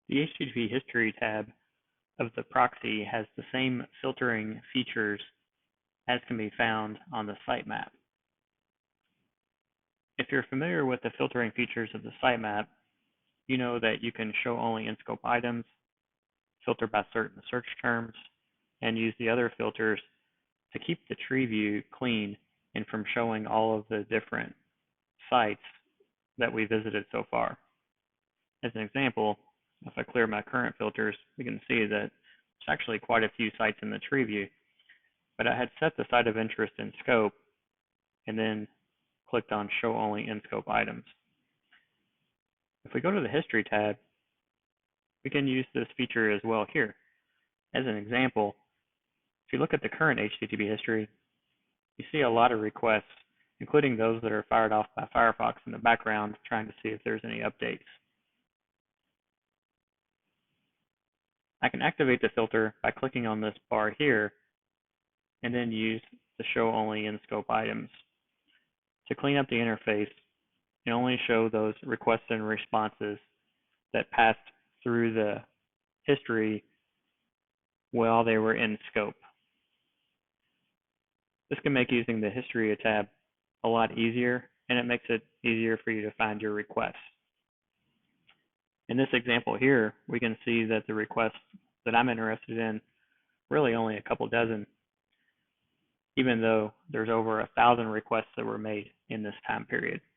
The HTTP history tab of the proxy has the same filtering features as can be found on the sitemap. If you're familiar with the filtering features of the sitemap, you know that you can show only in-scope items, filter by certain search terms, and use the other filters to keep the tree view clean and from showing all of the different sites that we visited so far. As an example, if I clear my current filters, we can see that there's actually quite a few sites in the tree view, but I had set the site of interest in scope and then clicked on show only in scope items. If we go to the history tab, we can use this feature as well here. As an example, if you look at the current HTTP history, you see a lot of requests, including those that are fired off by Firefox in the background, trying to see if there's any updates. I can activate the filter by clicking on this bar here, and then use the show only in scope items to clean up the interface and only show those requests and responses that passed through the history while they were in scope. This can make using the history tab a lot easier, and it makes it easier for you to find your requests. In this example here, we can see that the requests that I'm interested in really only a couple dozen, even though there's over 1,000 requests that were made in this time period.